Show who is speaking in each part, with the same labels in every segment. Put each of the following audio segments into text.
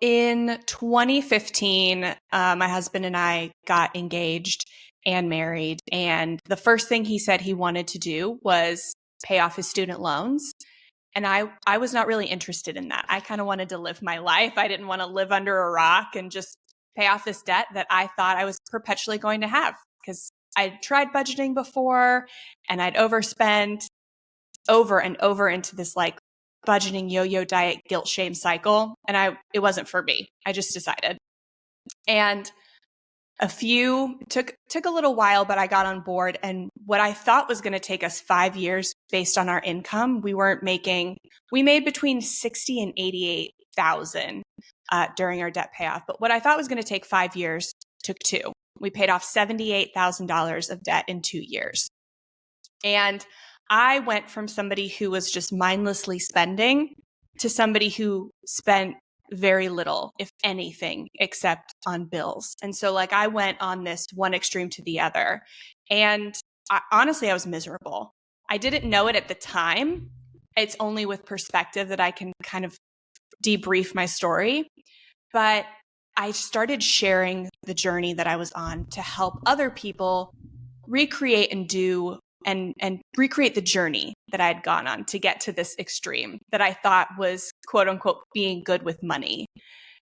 Speaker 1: in 2015, my husband and I got engaged and married. And the first thing he said he wanted to do was pay off his student loans. And I was not really interested in that. I kind of wanted to live my life. I didn't want to live under a rock and just pay off this debt that I thought I was perpetually going to have, because I'd tried budgeting before and I'd overspent over and over into this like budgeting yo-yo diet guilt shame cycle. And it wasn't for me. I just decided. And took a little while, but I got on board. And what I thought was going to take us 5 years based on our income, we made between 60 and 88,000 during our debt payoff. But what I thought was going to take 5 years took 2. We paid off $78,000 of debt in 2 years. And I went from somebody who was just mindlessly spending to somebody who spent very little, if anything, except on bills. And so like I went on this one extreme to the other. And honestly, I was miserable. I didn't know it at the time. It's only with perspective that I can kind of debrief my story. But I started sharing the journey that I was on to help other people recreate and do and recreate the journey that I had gone on to get to this extreme that I thought was quote unquote being good with money.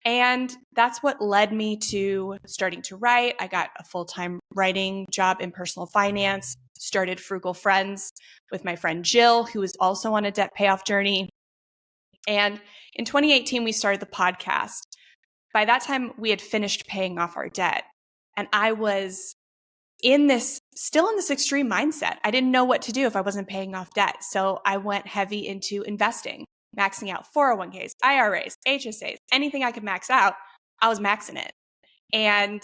Speaker 1: And that's what led me to starting to write. I got a full-time writing job in personal finance, started Frugal Friends with my friend Jill, who was also on a debt payoff journey. And in 2018, we started the podcast. By that time, we had finished paying off our debt. And I was still in this extreme mindset. I didn't know what to do if I wasn't paying off debt. So I went heavy into investing, maxing out 401ks, IRAs, HSAs, anything I could max out, I was maxing it. And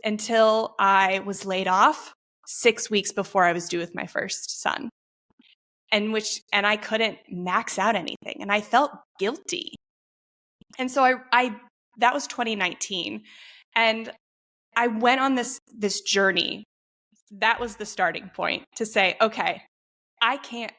Speaker 1: until I was laid off 6 weeks before I was due with my first son, and I couldn't max out anything. And I felt guilty. And so that was 2019. And I went on this journey. That was the starting point to say, okay, I can't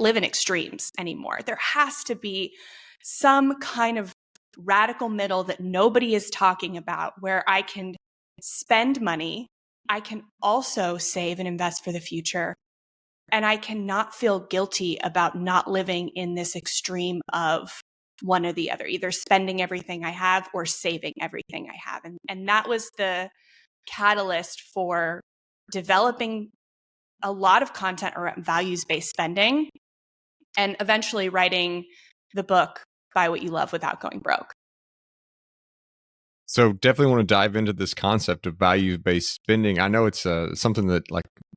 Speaker 1: live in extremes anymore. There has to be some kind of radical middle that nobody is talking about, where I can spend money, I can also save and invest for the future, and I cannot feel guilty about not living in this extreme of one or the other, either spending everything I have or saving everything I have. And that was the catalyst for developing a lot of content around values-based spending and eventually writing the book, Buy What You Love Without Going Broke.
Speaker 2: So definitely want to dive into this concept of value-based spending. I know it's something that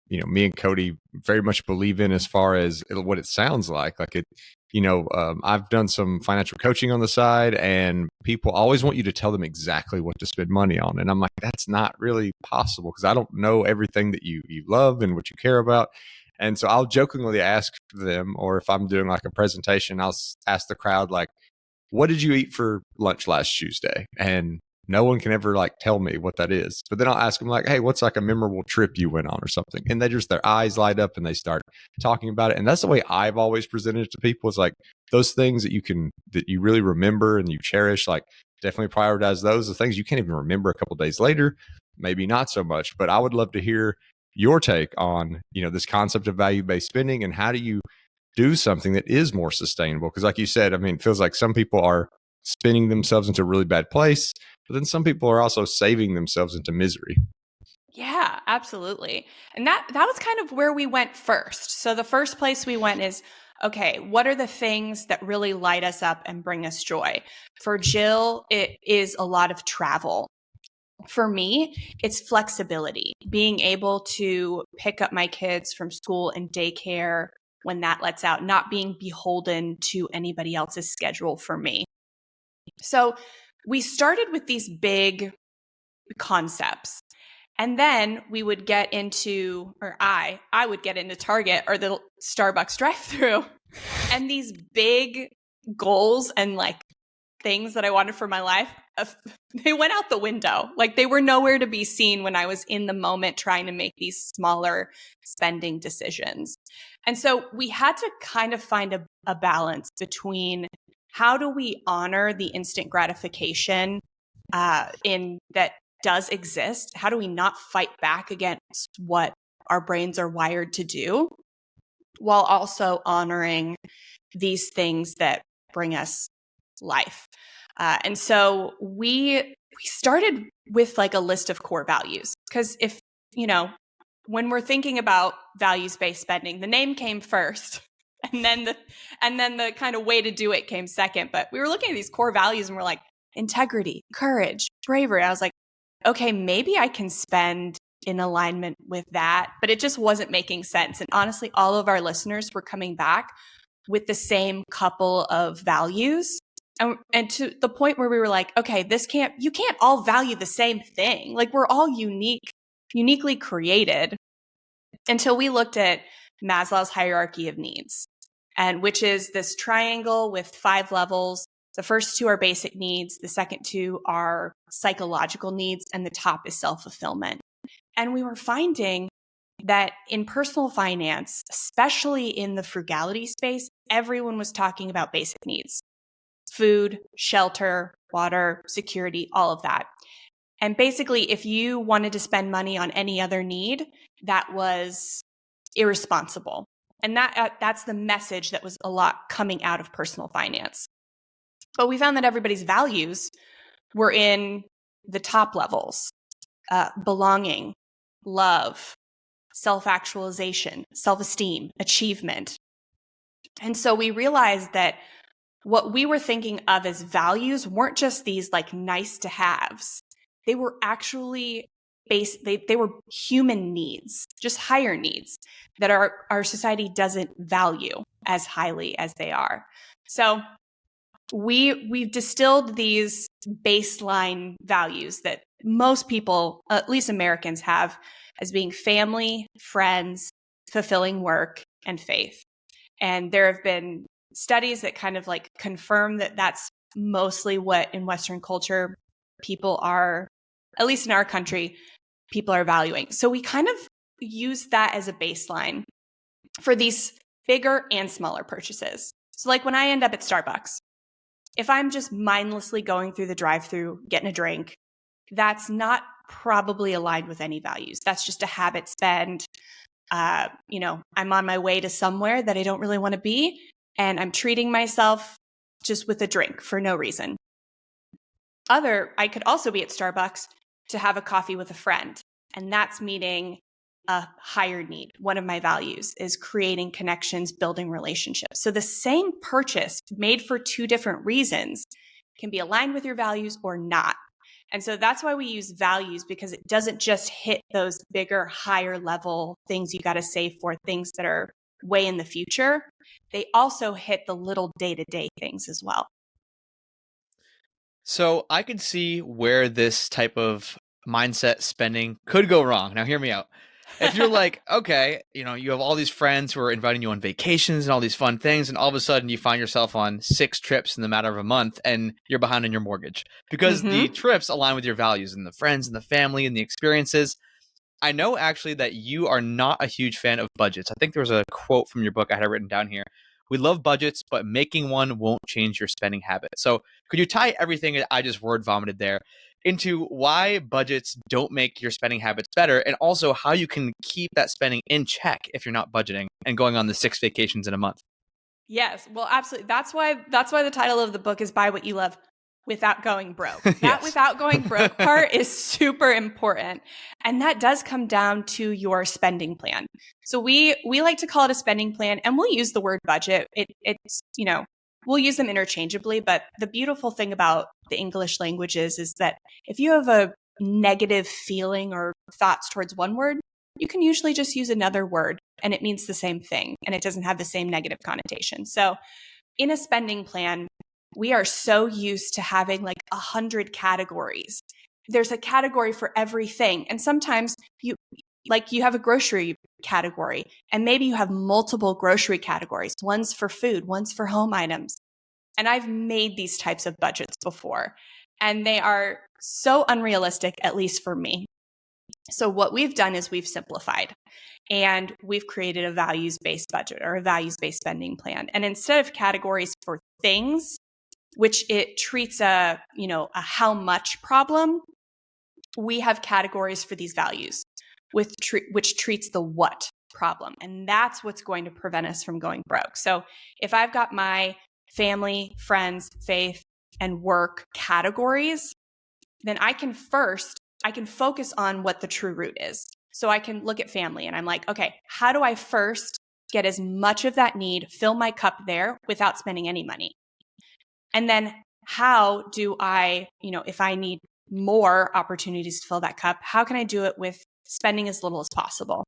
Speaker 2: me and Cody very much believe in as far as what it sounds like. I've done some financial coaching on the side, and people always want you to tell them exactly what to spend money on. And I'm like, that's not really possible, because I don't know everything that you love and what you care about. And so I'll jokingly ask them, or if I'm doing like a presentation, I'll ask the crowd, like, what did you eat for lunch last Tuesday? And no one can ever like tell me what that is. But then I'll ask them like, hey, what's like a memorable trip you went on or something? And their eyes light up and they start talking about it. And that's the way I've always presented it to people, is like those things that you really remember and you cherish, like definitely prioritize those. The things you can't even remember a couple of days later, maybe not so much. But I would love to hear your take on, this concept of value-based spending, and how do you do something that is more sustainable? Because like you said, it feels like some people are spinning themselves into a really bad place, but then some people are also saving themselves into misery.
Speaker 1: Yeah, absolutely. And that was kind of where we went first. So the first place we went is, okay, what are the things that really light us up and bring us joy? For Jill, it is a lot of travel. For me, it's flexibility, being able to pick up my kids from school and daycare when that lets out, not being beholden to anybody else's schedule for me. So we started with these big concepts. And then we would get into, or I would get into Target or the Starbucks drive-thru, and these big goals and like things that I wanted for my life, they went out the window. Like they were nowhere to be seen when I was in the moment trying to make these smaller spending decisions. And so we had to kind of find a balance between how do we honor the instant gratification in that does exist? How do we not fight back against what our brains are wired to do, while also honoring these things that bring us life? And so we started with like a list of core values, because if, when we're thinking about values-based spending, the name came first and then the kind of way to do it came second. But we were looking at these core values and we're like, integrity, courage, bravery. I was like, okay, maybe I can spend in alignment with that, but it just wasn't making sense. And honestly, all of our listeners were coming back with the same couple of values. And to the point where we were like, okay, you can't all value the same thing. Like, we're all uniquely created, until we looked at Maslow's hierarchy of needs, and which is this triangle with 5 levels. The first 2 are basic needs. The second 2 are psychological needs. And the top is self-fulfillment. And we were finding that in personal finance, especially in the frugality space, everyone was talking about basic needs: food, shelter, water, security, all of that. And basically, if you wanted to spend money on any other need, that was irresponsible. And that's the message that was a lot coming out of personal finance. But we found that everybody's values were in the top levels: belonging, love, self-actualization, self-esteem, achievement. And so we realized that what we were thinking of as values weren't just these like nice to haves. They were actually they were human needs, just higher needs that our society doesn't value as highly as they are. So we've distilled these baseline values that most people, at least Americans, have as being family, friends, fulfilling work, and faith. And there have been studies that kind of like confirm that that's mostly what in Western culture people are, at least in our country, people are valuing. So we kind of use that as a baseline for these bigger and smaller purchases. So like when I end up at Starbucks, if I'm just mindlessly going through the drive-through, getting a drink, that's not probably aligned with any values. That's just a habit spend. I'm on my way to somewhere that I don't really want to be, and I'm treating myself just with a drink for no reason. I could also be at Starbucks to have a coffee with a friend, and that's meeting a higher need. One of my values is creating connections, building relationships. So the same purchase made for 2 different reasons can be aligned with your values or not. And so that's why we use values, because it doesn't just hit those bigger, higher level things you got to save for, things that are way in the future. They also hit the little day-to-day things as well.
Speaker 3: So I could see where this type of mindset spending could go wrong. Now, hear me out. If you're like, okay, you have all these friends who are inviting you on vacations and all these fun things, and all of a sudden you find yourself on 6 trips in the matter of a month and you're behind on your mortgage because the trips align with your values and the friends and the family and the experiences. I know actually that you are not a huge fan of budgets. I think there was a quote from your book I had written down here. We love budgets, but making one won't change your spending habit. So could you tie everything that I just word vomited there into why budgets don't make your spending habits better, and also how you can keep that spending in check if you're not budgeting and going on the 6 vacations in a month?
Speaker 1: Yes, well, absolutely. That's why the title of the book is Buy What You Love Without Going Broke. That
Speaker 3: Yes.
Speaker 1: Without going broke part is super important. And that does come down to your spending plan. So we like to call it a spending plan, and we'll use the word budget. It's, we'll use them interchangeably. But the beautiful thing about the English languages is that if you have a negative feeling or thoughts towards one word, you can usually just use another word and it means the same thing and it doesn't have the same negative connotation. So in a spending plan, we are so used to having like 100 categories. There's a category for everything. And sometimes you have a grocery category, and maybe you have multiple grocery categories. One's for food, one's for home items. And I've made these types of budgets before, and they are so unrealistic, at least for me. So what we've done is we've simplified, and we've created a values-based budget or a values-based spending plan. And instead of categories for things, which it treats a how much problem. We have categories for these values which treats the what problem. And that's what's going to prevent us from going broke. So if I've got my family, friends, faith, and work categories, then I can focus on what the true root is. So I can look at family and I'm like, okay, how do I first get as much of that need, fill my cup there without spending any money? And then how do I, if I need more opportunities to fill that cup, how can I do it with spending as little as possible?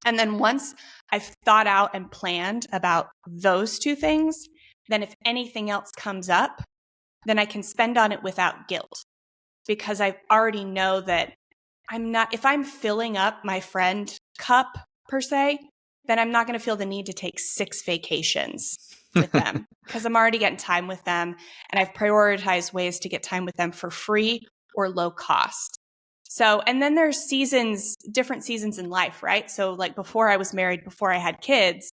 Speaker 1: And then once I've thought out and planned about those two things, then if anything else comes up, then I can spend on it without guilt, because I already know that if I'm filling up my friend cup per se, then I'm not going to feel the need to take 6 vacations with them because I'm already getting time with them, and I've prioritized ways to get time with them for free or low cost. So, and then there's different seasons in life, right? So like before I was married, before I had kids,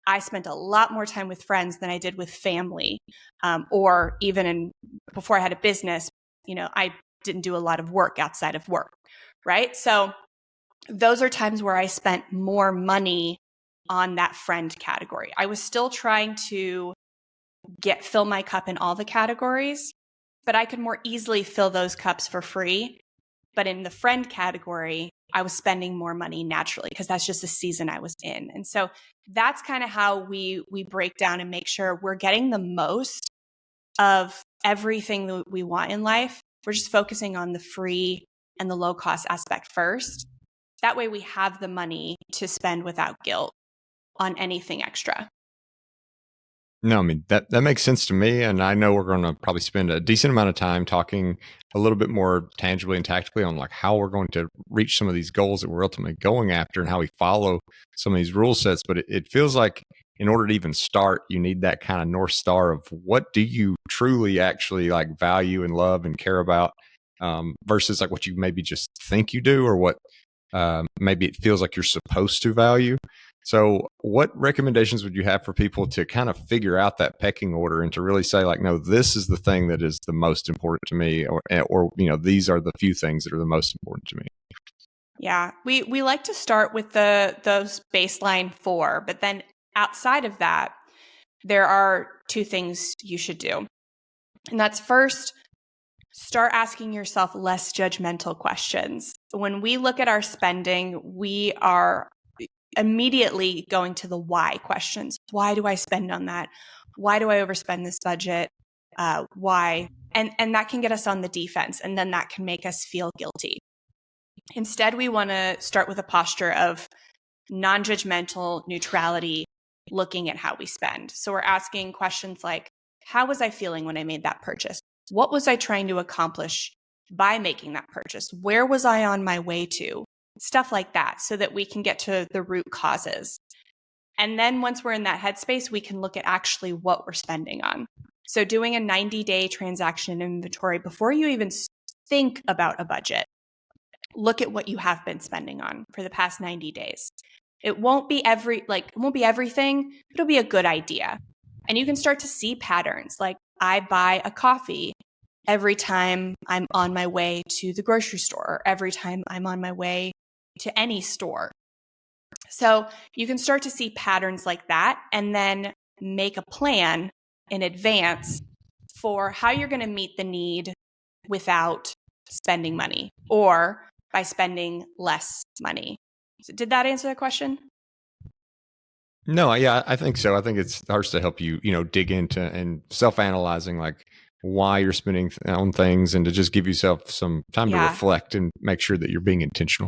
Speaker 1: I spent a lot more time with friends than I did with family. Or even before I had a business, I didn't do a lot of work outside of work, right? So those are times where I spent more money on that friend category. I was still trying to fill my cup in all the categories, but I could more easily fill those cups for free. But in the friend category, I was spending more money naturally because that's just the season I was in. And so that's kind of how we break down and make sure we're getting the most of everything that we want in life. We're just focusing on the free and the low cost aspect first. That way we have the money to spend without guilt on anything extra.
Speaker 2: No, I mean, that makes sense to me. And I know we're going to probably spend a decent amount of time talking a little bit more tangibly and tactically on like how we're going to reach some of these goals that we're ultimately going after and how we follow some of these rule sets. But it feels like in order to even start, you need that kind of North Star of what do you truly actually like value and love and care about, versus like what you maybe just think you do, or what maybe it feels like you're supposed to value. So what recommendations would you have for people to kind of figure out that pecking order and to really say like, no, this is the thing that is the most important to me, or these are the few things that are the most important to me?
Speaker 1: Yeah, we like to start with those baseline 4, but then outside of that, there are 2 things you should do. And that's first, start asking yourself less judgmental questions. When we look at our spending, we are immediately going to the why questions. Why do I spend on that? Why do I overspend this budget? Why? And that can get us on the defense, and then that can make us feel guilty. Instead, we want to start with a posture of non-judgmental neutrality, looking at how we spend. So we're asking questions like, how was I feeling when I made that purchase? What was I trying to accomplish by making that purchase? Where was I on my way to? Stuff like that, so that we can get to the root causes. And then once we're in that headspace, we can look at actually what we're spending on. So doing a 90-day transaction inventory before you even think about a budget. Look at what you have been spending on for the past 90 days. It won't be everything, but it'll be a good idea. And you can start to see patterns. Like, I buy a coffee every time I'm on my way to the grocery store, or every time I'm on my way to any store. So you can start to see patterns like that, and then make a plan in advance for how you're going to meet the need without spending money, or by spending less money. So did that answer the question?
Speaker 2: No, yeah, I think so. I think it starts to help you, dig into and self-analyzing like why you're spending on things, and to just give yourself some time to reflect and make sure that you're being intentional.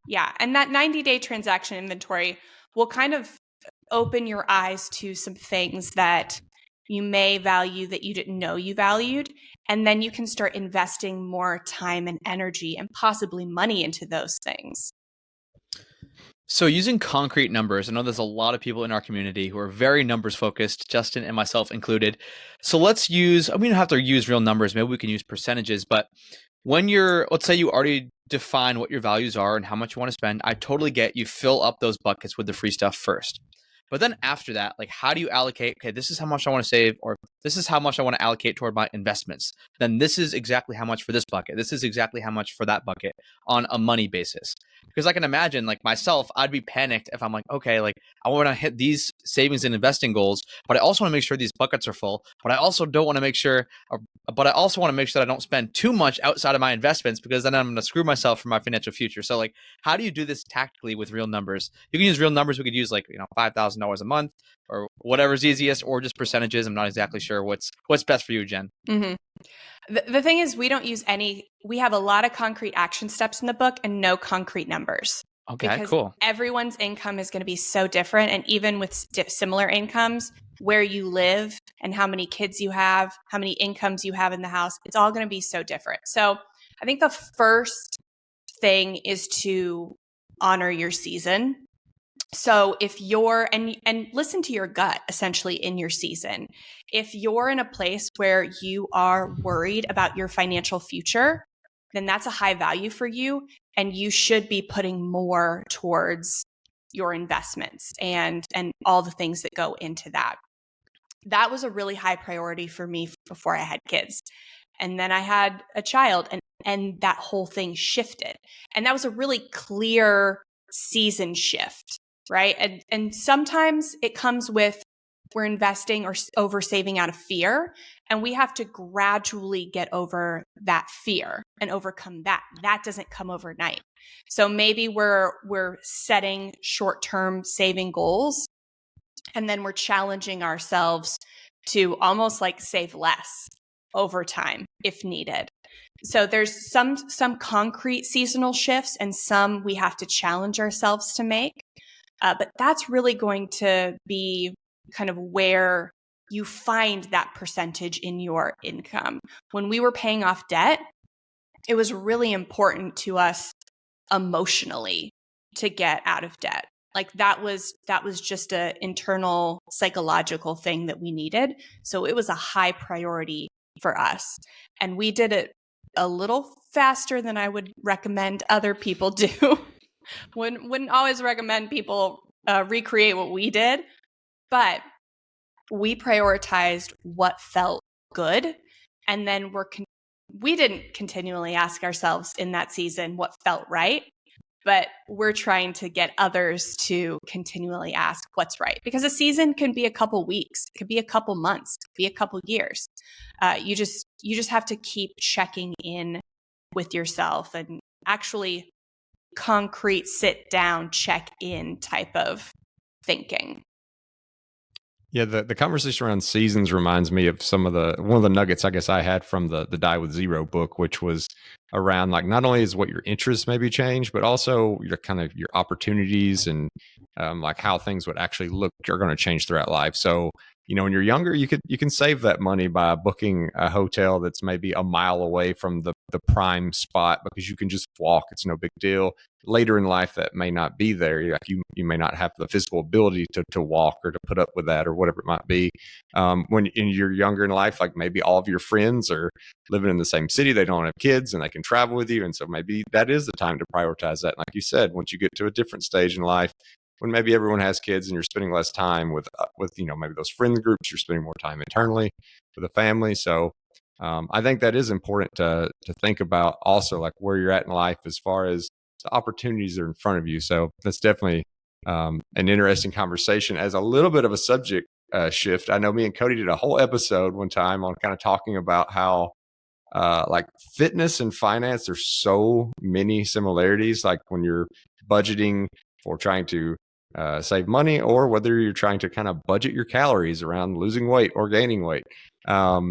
Speaker 1: Yeah. And that 90-day transaction inventory will kind of open your eyes to some things that you may value that you didn't know you valued. And then you can start investing more time and energy and possibly money into those things.
Speaker 3: So using concrete numbers, I know there's a lot of people in our community who are very numbers focused, Justin and myself included. So we don't have to use real numbers. Maybe we can use percentages, but let's say you already define what your values are and how much you want to spend. I totally get you fill up those buckets with the free stuff first. But then after that, like, how do you allocate, okay, this is how much I want to save, or this is how much I want to allocate toward my investments. Then this is exactly how much for this bucket. This is exactly how much for that bucket on a money basis. Because I can imagine, like myself, I'd be panicked if I'm like, okay, like I want to hit these savings and investing goals, but I also want to make sure these buckets are full. But I also don't want to make sure, but I also want to make sure that I don't spend too much outside of my investments, because then I'm going to screw myself for my financial future. So like, how do you do this tactically with real numbers? You can use real numbers. We could use like, $5,000 a month or whatever's easiest, or just percentages. I'm not exactly sure what's best for you, Jen.
Speaker 1: Mm-hmm. The thing is, we don't use we have a lot of concrete action steps in the book and no concrete numbers.
Speaker 3: Okay,
Speaker 1: because
Speaker 3: cool.
Speaker 1: everyone's income is going to be so different. And even with similar incomes, where you live and how many kids you have, how many incomes you have in the house, it's all going to be so different. So I think the first thing is to honor your season. So if you're, and listen to your gut essentially in your season. If you're in a place where you are worried about your financial future, then that's a high value for you. And you should be putting more towards your investments and all the things that go into that. That was a really high priority for me before I had kids. And then I had a child, and that whole thing shifted. And that was a really clear season shift, right? And sometimes it comes with we're investing or over saving out of fear, and we have to gradually get over that fear and overcome that. That doesn't come overnight. So maybe we're setting short-term saving goals, and then we're challenging ourselves to almost like save less over time if needed. So there's some concrete seasonal shifts and some we have to challenge ourselves to make. But that's really going to be kind of where you find that percentage in your income. When we were paying off debt, it was really important to us emotionally to get out of debt. Like that was just an internal psychological thing that we needed. So it was a high priority for us. And we did it a little faster than I would recommend other people do. Wouldn't always recommend people recreate what we did, but we prioritized what felt good. And then we didn't continually ask ourselves in that season what felt right, but we're trying to get others to continually ask what's right, because a season can be a couple weeks, it could be a couple months, it could be a couple years. You just have to keep checking in with yourself and actually concrete sit down, check in type of thinking.
Speaker 2: Yeah, the conversation around seasons reminds me of one of the nuggets I guess I had from the Die with Zero book, which was around like not only is what your interests maybe change, but also your kind of your opportunities and like how things would actually look are going to change throughout life. So when you're younger, you can save that money by booking a hotel that's maybe a mile away from the prime spot because you can just walk. It's no big deal. Later in life, that may not be there. Like you may not have the physical ability to walk or to put up with that or whatever it might be. When you're younger in life, like maybe all of your friends are living in the same city, they don't have kids and they can travel with you. And so maybe that is the time to prioritize that. Like you said, once you get to a different stage in life, when maybe everyone has kids and you're spending less time with maybe those friend groups, you're spending more time internally with a family. So I think that is important to think about also, like where you're at in life as far as the opportunities that are in front of you. So that's definitely an interesting conversation. As a little bit of a subject shift, I know me and Cody did a whole episode one time on kind of talking about how like fitness and finance, there's so many similarities. Like when you're budgeting for trying to save money, or whether you're trying to kind of budget your calories around losing weight or gaining weight. How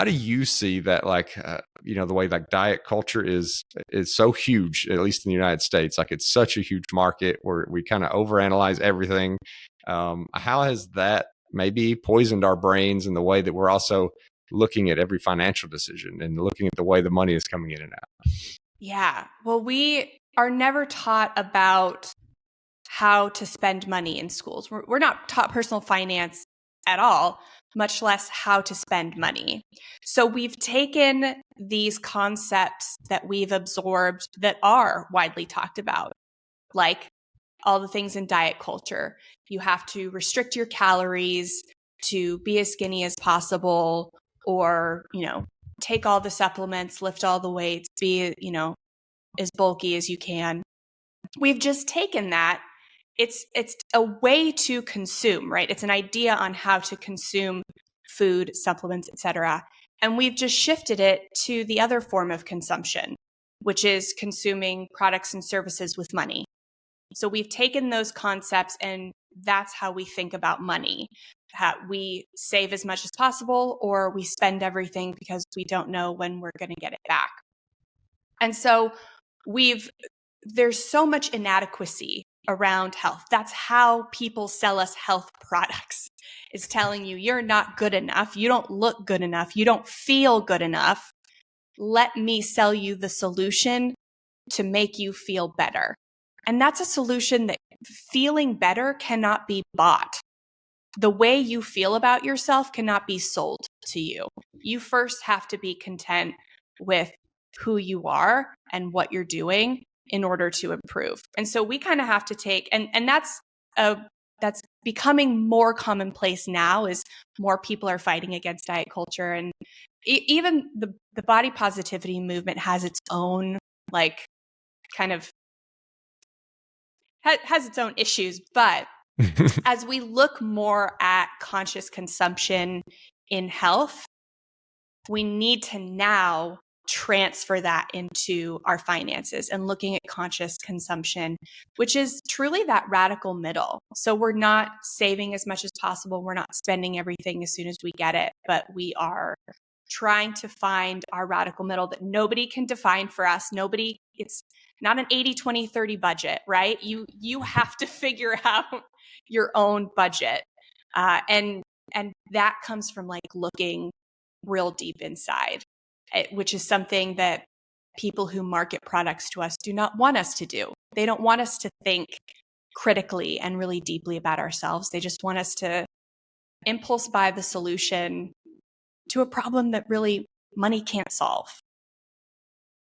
Speaker 2: do you see that? Like, the way like diet culture is so huge, at least in the United States, like it's such a huge market where we kind of overanalyze everything. How has that maybe poisoned our brains in the way that we're also looking at every financial decision and looking at the way the money is coming in and out?
Speaker 1: Yeah. Well, we are never taught about how to spend money in schools. We're not taught personal finance at all, much less how to spend money. So we've taken these concepts that we've absorbed that are widely talked about, like all the things in diet culture. You have to restrict your calories to be as skinny as possible, or, take all the supplements, lift all the weights, be, as bulky as you can. We've just taken that. It's a way to consume, right? It's an idea on how to consume food, supplements, etc. And we've just shifted it to the other form of consumption, which is consuming products and services with money. So we've taken those concepts, and that's how we think about money. We save as much as possible, or we spend everything because we don't know when we're going to get it back. And so there's so much inadequacy around health. That's how people sell us health products, is telling you you're not good enough, you don't look good enough, you don't feel good enough. Let me sell you the solution to make you feel better. And that's a solution that feeling better cannot be bought. The way you feel about yourself cannot be sold to you. You first have to be content with who you are and what you're doing in order to improve. And so we kind of have to take, and that's becoming more commonplace now, as more people are fighting against diet culture. And even the body positivity movement has its own, kind of has its own issues. But as we look more at conscious consumption in health, we need to now transfer that into our finances and looking at conscious consumption, which is truly that radical middle. So we're not saving as much as possible. We're not spending everything as soon as we get it, but we are trying to find our radical middle that nobody can define for us. It's not an 80, 20, 30 budget, right? You have to figure out your own budget. And that comes from looking real deep inside, which is something that people who market products to us do not want us to do. They don't want us to think critically and really deeply about ourselves. They just want us to impulse buy the solution to a problem that really money can't solve.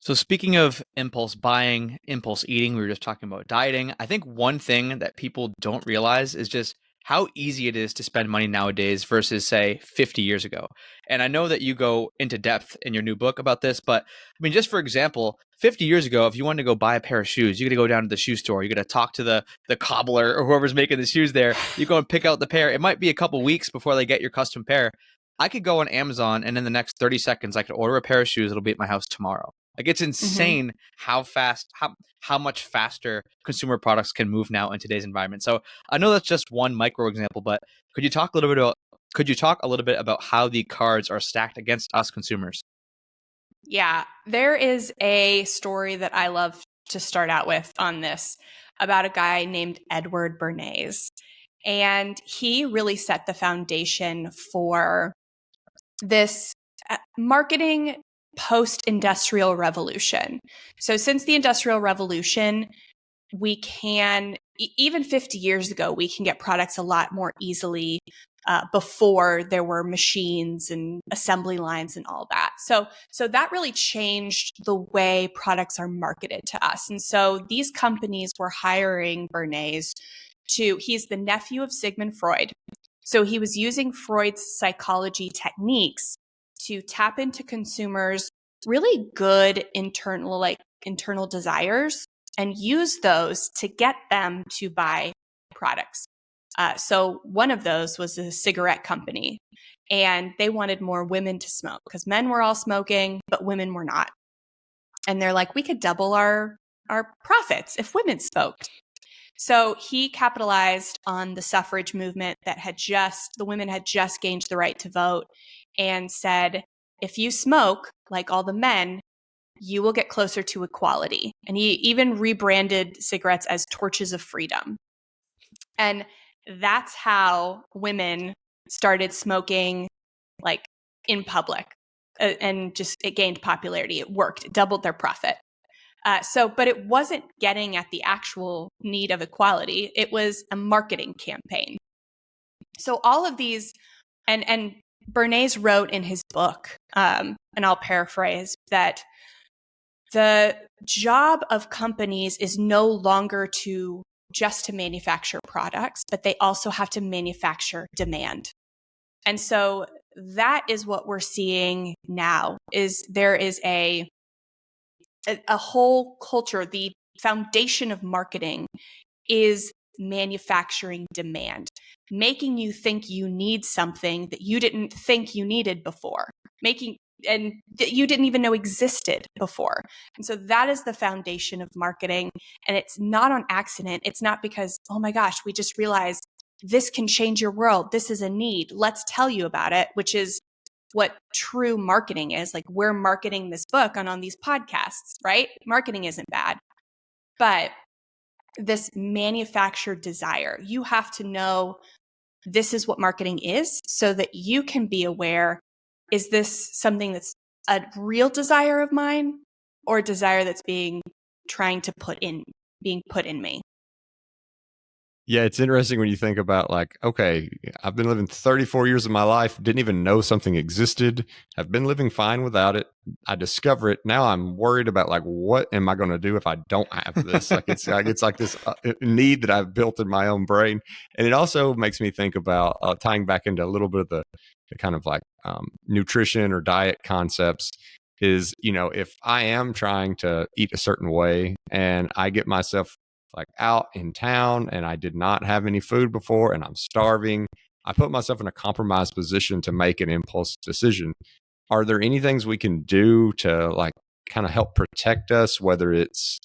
Speaker 3: So speaking of impulse buying, impulse eating, we were just talking about dieting. I think one thing that people don't realize is just how easy it is to spend money nowadays versus, say, 50 years ago. And I know that you go into depth in your new book about this, but I mean, just for example, 50 years ago, if you wanted to go buy a pair of shoes, you got to go down to the shoe store. You got to talk to the cobbler or whoever's making the shoes there. You go and pick out the pair. It might be a couple weeks before they get your custom pair. I could go on Amazon, and in the next 30 seconds, I could order a pair of shoes. It'll be at my house tomorrow. It's insane how much faster consumer products can move now in today's environment. So I know that's just one micro example, but could you talk a little bit about how the cards are stacked against us consumers?
Speaker 1: Yeah, there is a story that I love to start out with on this about a guy named Edward Bernays. And he really set the foundation for this marketing post-industrial revolution. So since the Industrial Revolution, we can, even 50 years ago, we can get products a lot more easily before there were machines and assembly lines and all that. So that really changed the way products are marketed to us. And so these companies were hiring Bernays he's the nephew of Sigmund Freud. So he was using Freud's psychology techniques to tap into consumers' really good internal desires and use those to get them to buy products. So one of those was a cigarette company, and they wanted more women to smoke because men were all smoking, but women were not. And they're like, we could double our profits if women smoked. So he capitalized on the suffrage movement that the women had just gained the right to vote, and said, if you smoke like all the men, you will get closer to equality. And he even rebranded cigarettes as torches of freedom. And that's how women started smoking in public, and just it gained popularity. It worked. It doubled their profit. But it wasn't getting at the actual need of equality. It was a marketing campaign. So all of these, and Bernays wrote in his book, and I'll paraphrase, that the job of companies is no longer to just to manufacture products, but they also have to manufacture demand. And so that is what we're seeing now, is there is a whole culture. The foundation of marketing is manufacturing demand, making you think you need something that you didn't think you needed before, and that you didn't even know existed before. And so that is the foundation of marketing. And it's not on accident. It's not because, oh my gosh, we just realized this can change your world. This is a need. Let's tell you about it, which is what true marketing is. Like, we're marketing this book on these podcasts, right? Marketing isn't bad, but this manufactured desire, you have to know this is what marketing is so that you can be aware, is this something that's a real desire of mine or a desire that's being put in me?
Speaker 2: Yeah, it's interesting when you think about, like, okay, I've been living 34 years of my life, didn't even know something existed. I've been living fine without it. I discover it. Now I'm worried about, like, what am I going to do if I don't have this? Like, it's like this need that I've built in my own brain. And it also makes me think about tying back into a little bit of the kind of like nutrition or diet concepts is, if I am trying to eat a certain way and I get myself like out in town and I did not have any food before and I'm starving, I put myself in a compromised position to make an impulse decision. Are there any things we can do to, like, kind of help protect us, whether it's,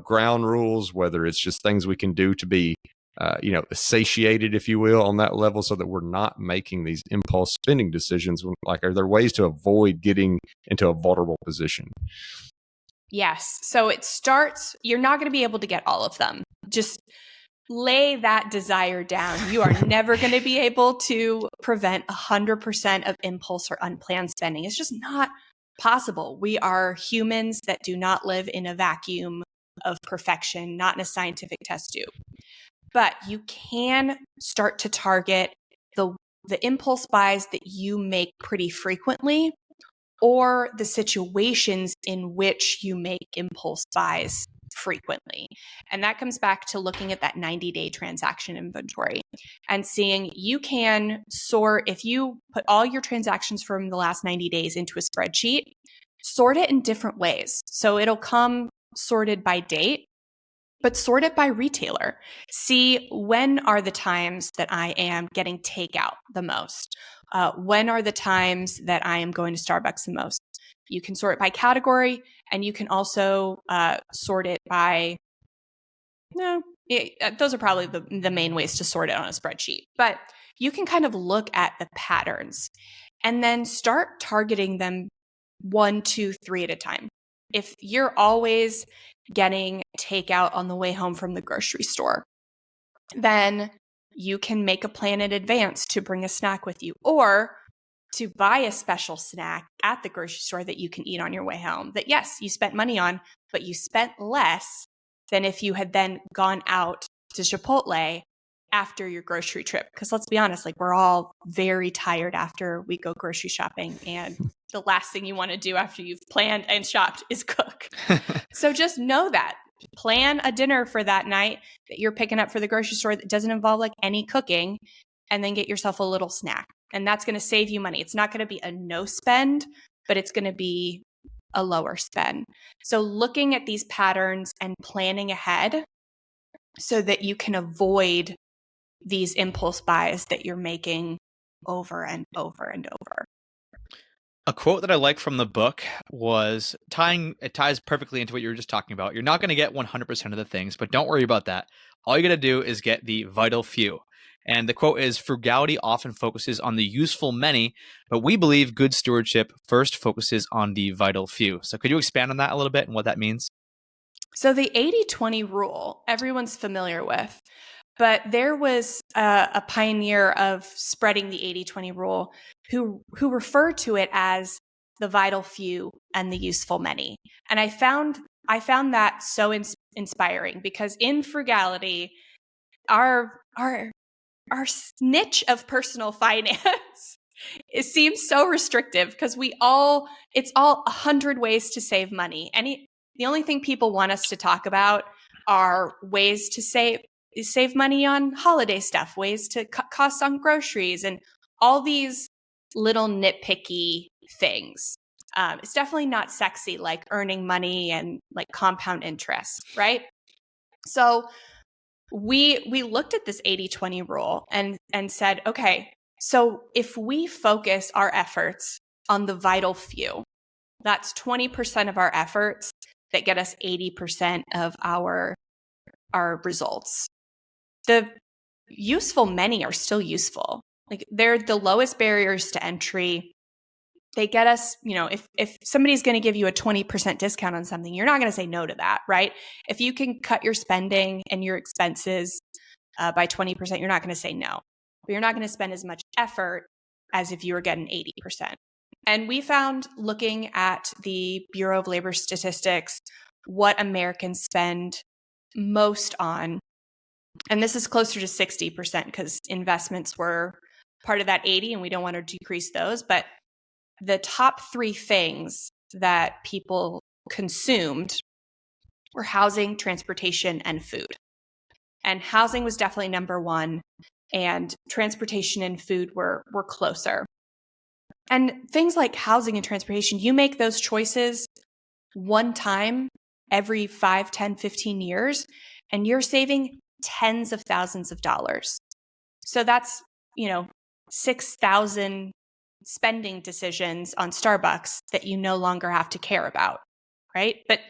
Speaker 2: ground rules, whether it's just things we can do to be, satiated, if you will, on that level, so that we're not making these impulse spending decisions? Like, are there ways to avoid getting into a vulnerable position?
Speaker 1: Yes. So it starts, you're not going to be able to get all of them. Just lay that desire down. You are never going to be able to prevent 100% of impulse or unplanned spending. It's just not possible. We are humans that do not live in a vacuum of perfection, not in a scientific test tube. But you can start to target the impulse buys that you make pretty frequently, or the situations in which you make impulse buys frequently. And that comes back to looking at that 90-day transaction inventory and seeing, you can sort, if you put all your transactions from the last 90 days into a spreadsheet, sort it in different ways. So it'll come sorted by date, but sort it by retailer. See, when are the times that I am getting takeout the most? When are the times that I am going to Starbucks the most? You can sort it by category, and you can also sort it by, those are probably the main ways to sort it on a spreadsheet. But you can kind of look at the patterns and then start targeting them 1, 2, 3 at a time. If you're always getting takeout on the way home from the grocery store, then you can make a plan in advance to bring a snack with you, or to buy a special snack at the grocery store that you can eat on your way home, that yes, you spent money on, but you spent less than if you had then gone out to Chipotle after your grocery trip. Because let's be honest, like, we're all very tired after we go grocery shopping, and the last thing you want to do after you've planned and shopped is cook. So just know that. Plan a dinner for that night that you're picking up for the grocery store that doesn't involve like any cooking, and then get yourself a little snack. And that's going to save you money. It's not going to be a no spend, but it's going to be a lower spend. So looking at these patterns and planning ahead so that you can avoid these impulse buys that you're making over and over and over.
Speaker 3: A quote that I like from the book was it ties perfectly into what you were just talking about. You're not going to get 100% of the things, but don't worry about that. All you got to do is get the vital few. And the quote is, frugality often focuses on the useful many, but we believe good stewardship first focuses on the vital few. So could you expand on that a little bit and what that means?
Speaker 1: So the 80-20 rule, everyone's familiar with. But there was a pioneer of spreading the 80-20 rule who referred to it as the vital few and the useful many. And I found that so inspiring, because in frugality, our niche of personal finance, it seems so restrictive, because it's all 100 ways to save money. The only thing people want us to talk about are ways to save money on holiday stuff, ways to cut costs on groceries, and all these little nitpicky things. It's definitely not sexy like earning money and like compound interest, right? So we looked at this 80-20 rule and said, okay, so if we focus our efforts on the vital few, that's 20% of our efforts that get us 80% of our results. The useful many are still useful. Like they're the lowest barriers to entry. They get us, if somebody's going to give you a 20% discount on something, you're not going to say no to that, right? If you can cut your spending and your expenses by 20%, you're not going to say no. But you're not going to spend as much effort as if you were getting 80%. And we found, looking at the Bureau of Labor Statistics, what Americans spend most on, and this is closer to 60% because investments were part of that 80 and we don't want to decrease those. But the top 3 things that people consumed were housing, transportation, and food. And housing was definitely number 1, and transportation and food were closer. And things like housing and transportation, you make those choices one time every 5, 10, 15 years, and you're saving tens of thousands of dollars. So that's, 6,000 spending decisions on Starbucks that you no longer have to care about, right? But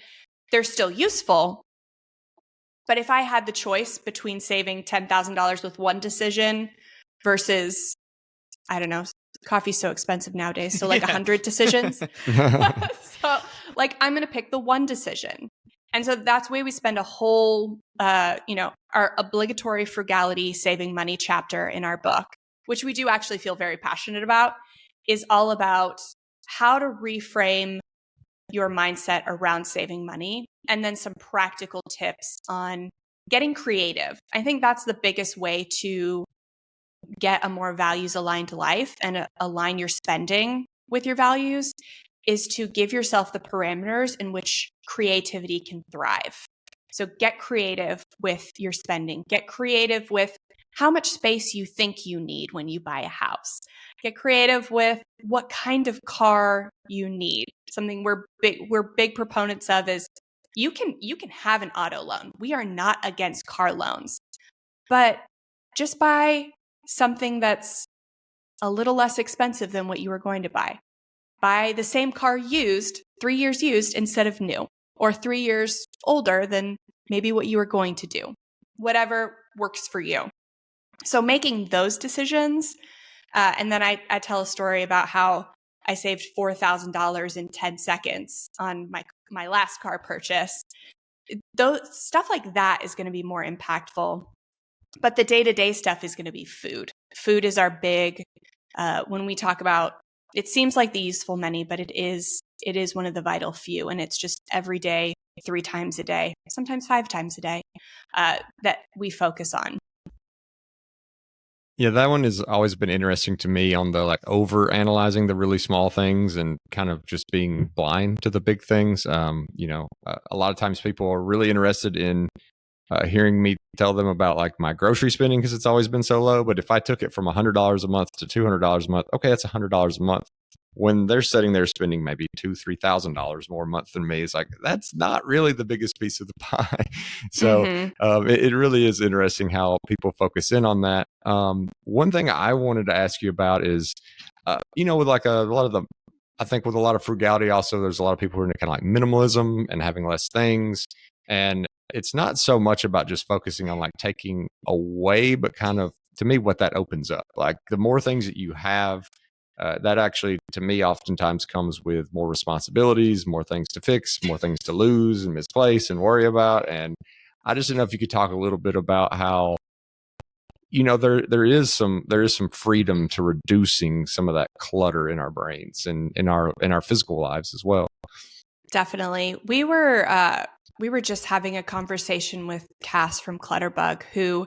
Speaker 1: they're still useful. But if I had the choice between saving $10,000 with one decision versus, I don't know, coffee's so expensive nowadays, so like 100 decisions. So like I'm going to pick the one decision. And so that's why we spend a whole, our obligatory frugality saving money chapter in our book, which we do actually feel very passionate about, is all about how to reframe your mindset around saving money, and then some practical tips on getting creative. I think that's the biggest way to get a more values aligned life and align your spending with your values, is to give yourself the parameters in which creativity can thrive. So get creative with your spending. Get creative with how much space you think you need when you buy a house. Get creative with what kind of car you need. Something we're big proponents of is you can have an auto loan. We are not against car loans, but just buy something that's a little less expensive than what you were going to buy. Buy the same car used, 3 years used instead of new, or 3 years older than maybe what you were going to do. Whatever works for you. So making those decisions, and then I tell a story about how I saved $4,000 in 10 seconds on my last car purchase. Those stuff like that is going to be more impactful. But the day-to-day stuff is going to be food. Food is our big, when we talk about, it seems like the useful many, but it is one of the vital few. And it's just every day, 3 times a day, sometimes 5 times a day, that we focus on.
Speaker 2: Yeah, that one has always been interesting to me, on the like over analyzing the really small things and kind of just being blind to the big things. A lot of times people are really interested in hearing me tell them about like my grocery spending because it's always been so low. But if I took it from $100 a month to $200 a month, okay, that's $100 a month. When they're sitting there spending maybe $2,000-$3,000 more a month than me, it's like, that's not really the biggest piece of the pie. So it really is interesting how people focus in on that. One thing I wanted to ask you about is, with like a lot of the, I think with a lot of frugality, also there's a lot of people who are kind of like minimalism and having less things. And it's not so much about just focusing on like taking away, but kind of, to me, what that opens up. Like the more things that you have, that actually, to me, oftentimes comes with more responsibilities, more things to fix, more things to lose and misplace and worry about. And I just don't know if you could talk a little bit about how, there is some freedom to reducing some of that clutter in our brains and in our physical lives as well.
Speaker 1: Definitely. We were just having a conversation with Cass from Clutterbug, who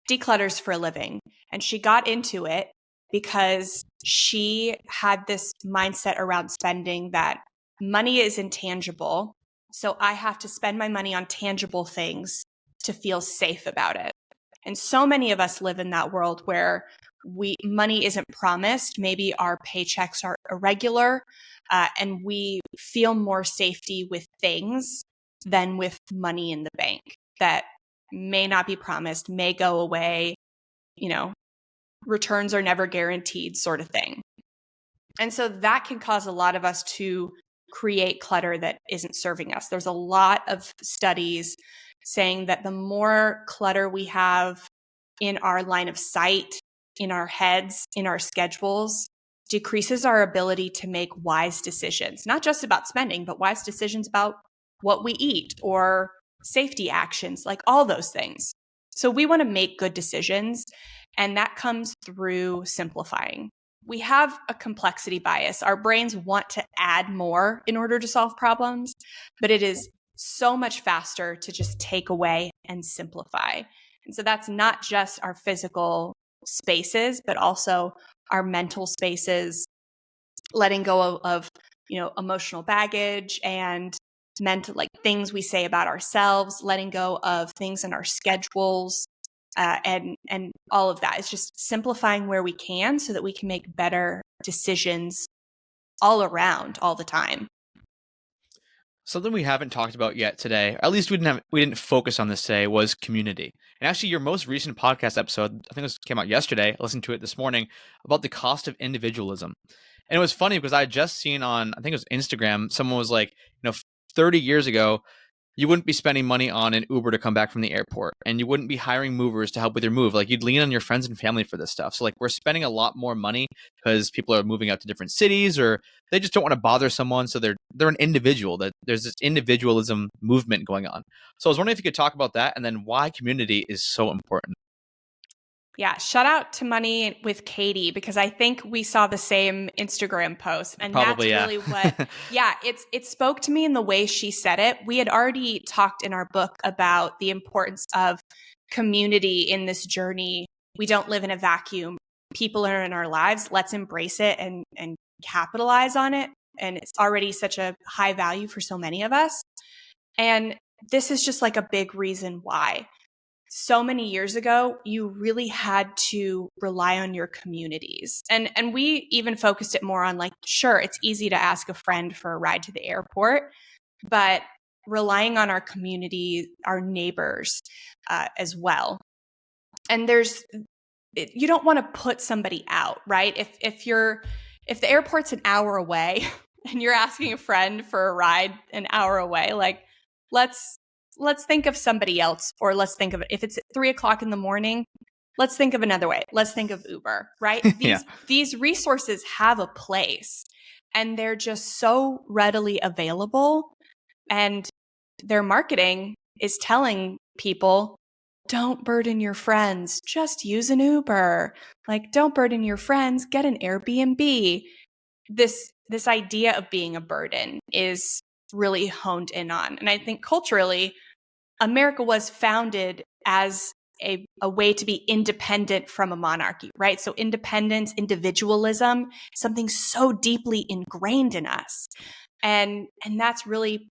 Speaker 1: declutters for a living, and she got into it because she had this mindset around spending that money is intangible So I have to spend my money on tangible things to feel safe about it. And so many of us live in that world where money isn't promised. Maybe our paychecks are irregular, and we feel more safety with things than with money in the bank that may not be promised, may go away, returns are never guaranteed sort of thing. And so that can cause a lot of us to create clutter that isn't serving us. There's a lot of studies saying that the more clutter we have in our line of sight, in our heads, in our schedules, decreases our ability to make wise decisions, not just about spending, but wise decisions about what we eat or safety actions, like all those things. So we want to make good decisions, and that comes through simplifying. We have a complexity bias. Our brains want to add more in order to solve problems, but it is so much faster to just take away and simplify. And so that's not just our physical spaces, but also our mental spaces, letting go of emotional baggage and mental, like things we say about ourselves, letting go of things in our schedules, and all of that. It's just simplifying where we can so that we can make better decisions all around, all the time.
Speaker 3: Something we haven't talked about yet today, or at least we didn't focus on this today, was community. And actually, your most recent podcast episode, I think this came out yesterday, I listened to it this morning, about the cost of individualism. And it was funny because I had just seen on, I think it was Instagram, someone was like, 30 years ago, you wouldn't be spending money on an Uber to come back from the airport, and you wouldn't be hiring movers to help with your move. Like, you'd lean on your friends and family for this stuff. So like, we're spending a lot more money because people are moving out to different cities, or they just don't want to bother someone. So they're an individual. That there's this individualism movement going on. So I was wondering if you could talk about that, and then why community is so important.
Speaker 1: Yeah, shout out to Money with Katie, because I think we saw the same Instagram post, and
Speaker 3: Probably,
Speaker 1: that's really what, it spoke to me in the way she said it. We had already talked in our book about the importance of community in this journey. We don't live in a vacuum. People are in our lives. Let's embrace it and capitalize on it. And it's already such a high value for so many of us. And this is just like a big reason why. So many years ago, you really had to rely on your communities. And we even focused it more on, like, sure, it's easy to ask a friend for a ride to the airport, but relying on our community, our neighbors, as well. And you don't want to put somebody out, right? If the airport's an hour away and you're asking a friend for a ride an hour away, like, let's think of somebody else, or let's think of it. If it's 3:00 in the morning, let's think of another way. Let's think of Uber, right? These resources have a place, and they're just so readily available. And their marketing is telling people, don't burden your friends, just use an Uber. Like, don't burden your friends, get an Airbnb. This idea of being a burden is really honed in on. And I think culturally, America was founded as a way to be independent from a monarchy, right? So independence, individualism, something so deeply ingrained in us. And that's really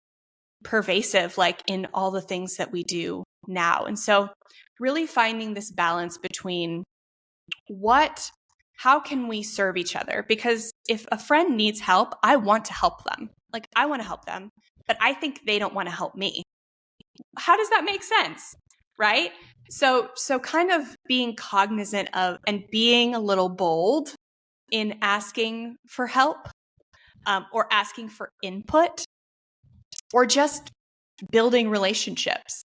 Speaker 1: pervasive, like in all the things that we do now. And so really finding this balance between how can we serve each other? Because if a friend needs help, I want to help them. Like, I want to help them, but I think they don't want to help me. How does that make sense? Right? So kind of being cognizant of and being a little bold in asking for help, or asking for input, or just building relationships.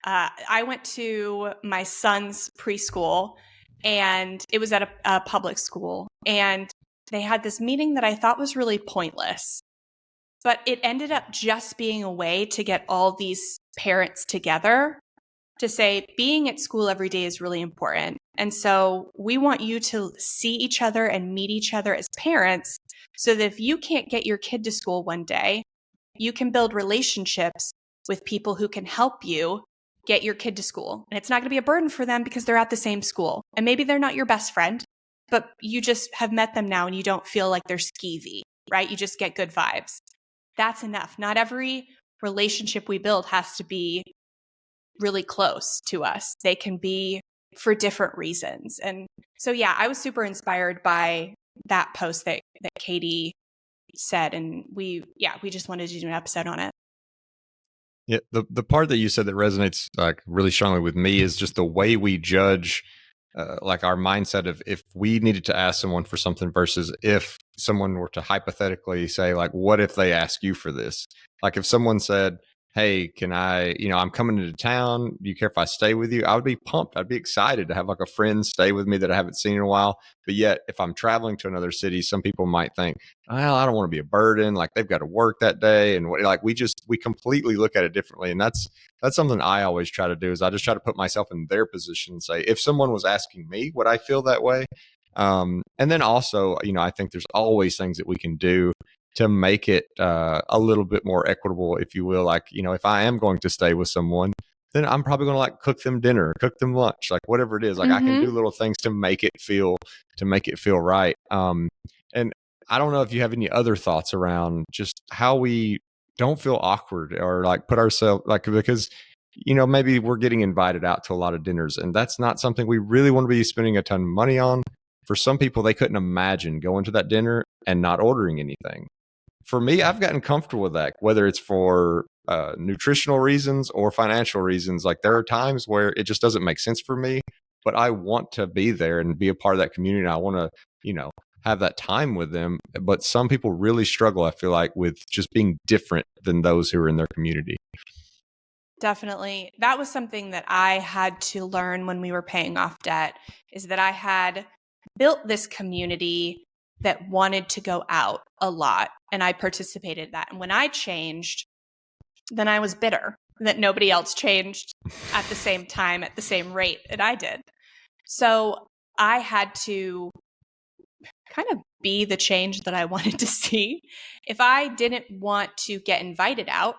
Speaker 1: I went to my son's preschool, and it was at a public school, and they had this meeting that I thought was really pointless. But it ended up just being a way to get all these parents together to say, being at school every day is really important. And so we want you to see each other and meet each other as parents, so that if you can't get your kid to school one day, you can build relationships with people who can help you get your kid to school. And it's not going to be a burden for them because they're at the same school. And maybe they're not your best friend, but you just have met them now and you don't feel like they're skeevy, right? You just get good vibes. That's enough. Not every relationship we build has to be really close to us. They can be for different reasons. And so, yeah, I was super inspired by that post that Katie said. And we just wanted to do an episode on it.
Speaker 2: Yeah, the part that you said that resonates like really strongly with me is just the way we judge, like our mindset of if we needed to ask someone for something versus if someone were to hypothetically say, like, what if they ask you for this? Like if someone said, hey, can I, I'm coming into town. Do you care if I stay with you? I would be pumped. I'd be excited to have like a friend stay with me that I haven't seen in a while. But yet, if I'm traveling to another city, some people might think, well, I don't want to be a burden. Like they've got to work that day. And like we completely look at it differently. And that's something I always try to do is I just try to put myself in their position and say, if someone was asking me, would I feel that way? And then also, I think there's always things that we can do to make it a little bit more equitable, if you will. Like, if I am going to stay with someone, then I'm probably going to like cook them dinner, cook them lunch, like whatever it is. Like I can do little things to make it feel right. And I don't know if you have any other thoughts around just how we don't feel awkward or like put ourselves like, because maybe we're getting invited out to a lot of dinners and that's not something we really want to be spending a ton of money on. For some people, they couldn't imagine going to that dinner and not ordering anything. For me, I've gotten comfortable with that, whether it's for nutritional reasons or financial reasons. Like there are times where it just doesn't make sense for me, but I want to be there and be a part of that community. I want to, have that time with them. But some people really struggle, I feel like, with just being different than those who are in their community.
Speaker 1: Definitely. That was something that I had to learn when we were paying off debt, is that I had built this community that wanted to go out a lot, and I participated in that. And when I changed, then I was bitter that nobody else changed at the same time, at the same rate that I did. So I had to kind of be the change that I wanted to see. If I didn't want to get invited out,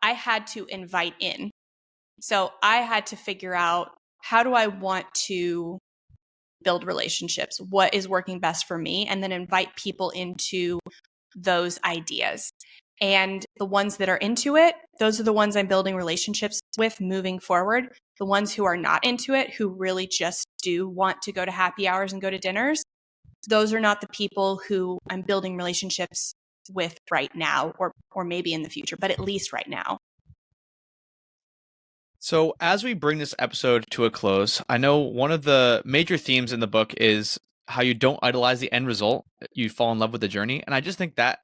Speaker 1: I had to invite in. So I had to figure out, how do I want to build relationships? What is working best for me? And then invite people into those ideas. And the ones that are into it, those are the ones I'm building relationships with moving forward. The ones who are not into it, who really just do want to go to happy hours and go to dinners, those are not the people who I'm building relationships with right now, or maybe in the future, but at least right now.
Speaker 3: So as we bring this episode to a close, I know one of the major themes in the book is how you don't idolize the end result, you fall in love with the journey. And I just think that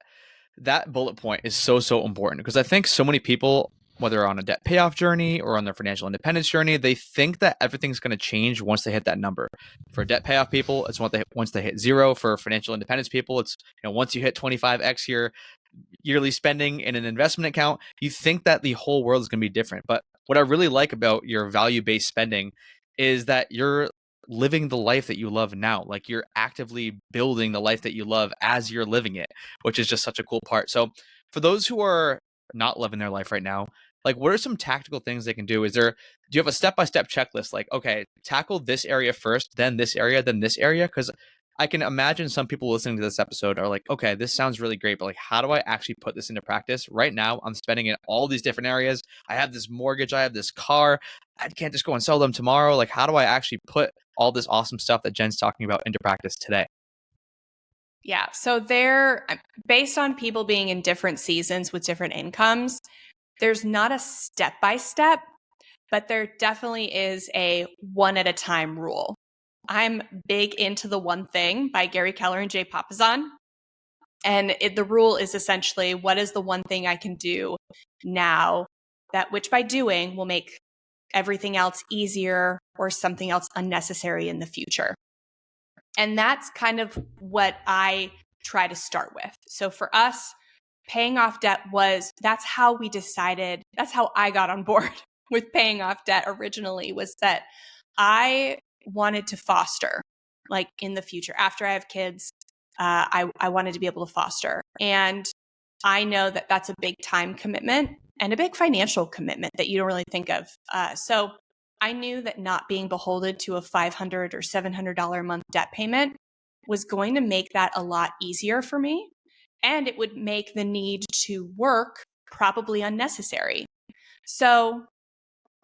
Speaker 3: bullet point is so important, because I think so many people, whether on a debt payoff journey or on their financial independence journey, they think that everything's going to change once they hit that number. For debt payoff people, it's once they hit zero. For financial independence people, it's once you hit 25x your yearly spending in an investment account, you think that the whole world is going to be different. But what I really like about your value-based spending is that you're living the life that you love now. Like you're actively building the life that you love as you're living it, which is just such a cool part. So for those who are not living their life right now, like what are some tactical things they can do? Do you have a step-by-step checklist? Like, okay, tackle this area first, then this area, then this area? Because I can imagine some people listening to this episode are like, okay, this sounds really great, but like, how do I actually put this into practice? Right now, I'm spending in all these different areas. I have this mortgage, I have this car. I can't just go and sell them tomorrow. Like, how do I actually put all this awesome stuff that Jen's talking about into practice today?
Speaker 1: Yeah. So based on people being in different seasons with different incomes, there's not a step-by-step, but there definitely is a one at a time rule. I'm big into The One Thing by Gary Keller and Jay Papasan. And the rule is essentially, what is the one thing I can do now that which by doing will make everything else easier or something else unnecessary in the future? And that's kind of what I try to start with. So for us, paying off debt that's how we decided, that's how I got on board with paying off debt originally, was that I wanted to foster, like in the future. After I have kids, I wanted to be able to foster. And I know that that's a big time commitment and a big financial commitment that you don't really think of. So I knew that not being beholden to a $500 or $700 a month debt payment was going to make that a lot easier for me. And it would make the need to work probably unnecessary. So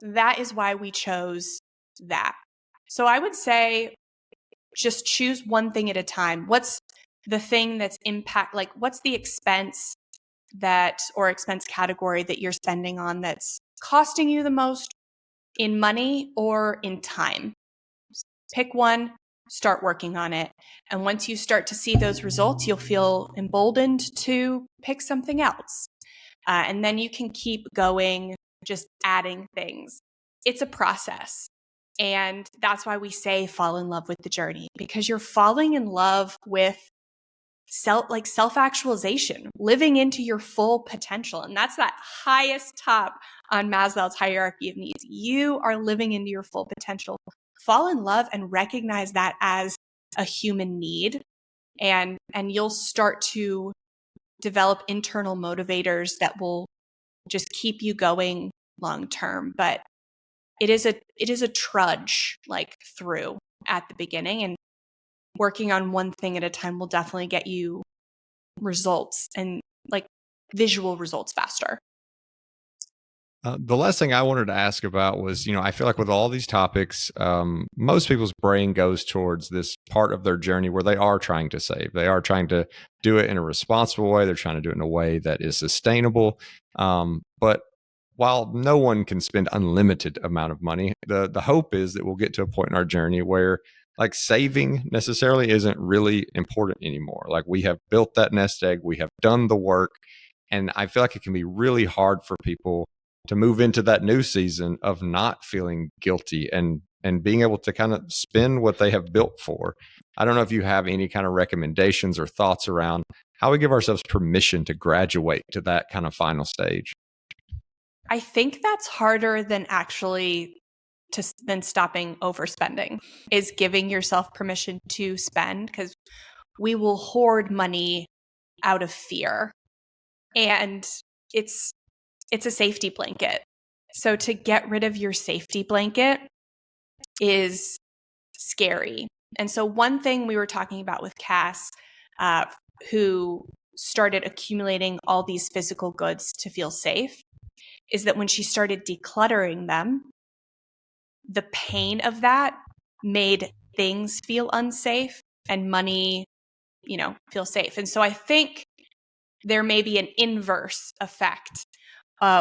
Speaker 1: that is why we chose that. So I would say just choose one thing at a time. What's the thing that's what's the expense or expense category that you're spending on that's costing you the most in money or in time? Pick one, start working on it. And once you start to see those results, you'll feel emboldened to pick something else. And then you can keep going, just adding things. It's a process. And that's why we say fall in love with the journey, because you're falling in love with self-actualization, living into your full potential. And that's that highest top on Maslow's hierarchy of needs. You are living into your full potential. Fall in love and recognize that as a human need. And you'll start to develop internal motivators that will just keep you going long term. But it is a trudge through at the beginning, and working on one thing at a time will definitely get you results and visual results faster.
Speaker 2: The last thing I wanted to ask about was, I feel like with all these topics, most people's brain goes towards this part of their journey where they are trying to save. They are trying to do it in a responsible way. They're trying to do it in a way that is sustainable. But while no one can spend unlimited amount of money, the hope is that we'll get to a point in our journey where saving necessarily isn't really important anymore. We have built that nest egg, we have done the work. And I feel like it can be really hard for people to move into that new season of not feeling guilty and being able to kind of spend what they have built for. I don't know if you have any kind of recommendations or thoughts around how we give ourselves permission to graduate to that kind of final stage.
Speaker 1: I think that's harder than than stopping overspending, is giving yourself permission to spend, because we will hoard money out of fear. And it's a safety blanket. So to get rid of your safety blanket is scary. And so one thing we were talking about with Cass, who started accumulating all these physical goods to feel safe, is that when she started decluttering them, the pain of that made things feel unsafe and money, feel safe. And so I think there may be an inverse effect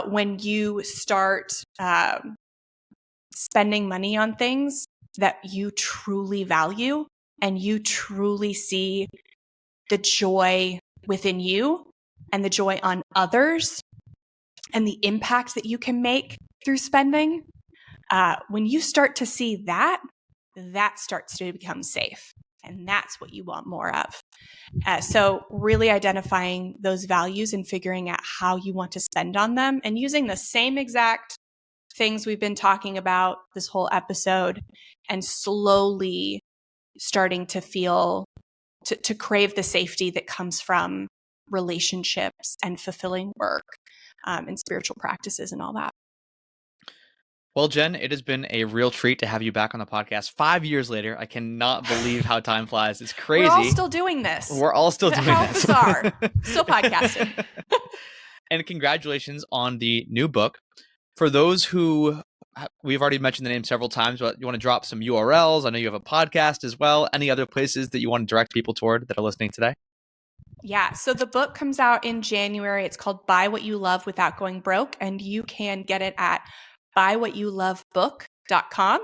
Speaker 1: when you start spending money on things that you truly value and you truly see the joy within you and the joy on others and the impact that you can make through spending. When you start to see that starts to become safe. And that's what you want more of. So really identifying those values and figuring out how you want to spend on them, and using the same exact things we've been talking about this whole episode, and slowly starting to to crave the safety that comes from relationships and fulfilling work and spiritual practices and all that.
Speaker 3: Well, Jen, it has been a real treat to have you back on the podcast 5 years later. I cannot believe how time flies. It's crazy.
Speaker 1: We're all still doing this.
Speaker 3: We're all still doing
Speaker 1: how
Speaker 3: this.
Speaker 1: How bizarre. Still podcasting.
Speaker 3: And congratulations on the new book. For those who, we've already mentioned the name several times, but you want to drop some URLs. I know you have a podcast as well. Any other places that you want to direct people toward that are listening today?
Speaker 1: Yeah. So the book comes out in January. It's called Buy What You Love Without Going Broke. And you can get it at buywhatyoulovebook.com.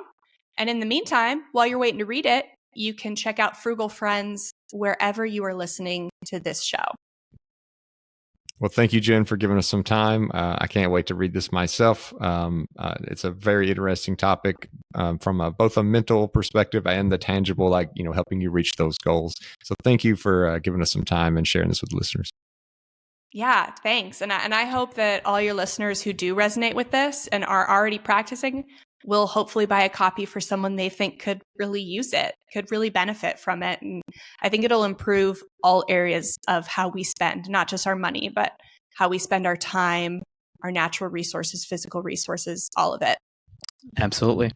Speaker 1: And in the meantime, while you're waiting to read it, you can check out Frugal Friends wherever you are listening to this show.
Speaker 2: Well, thank you, Jen, for giving us some time. I can't wait to read this myself. It's a very interesting topic from both a mental perspective and the tangible, helping you reach those goals. So thank you for giving us some time and sharing this with listeners.
Speaker 1: Yeah, thanks. And I hope that all your listeners who do resonate with this and are already practicing will hopefully buy a copy for someone they think could really use it, could really benefit from it. And I think it'll improve all areas of how we spend, not just our money, but how we spend our time, our natural resources, physical resources, all of it.
Speaker 3: Absolutely.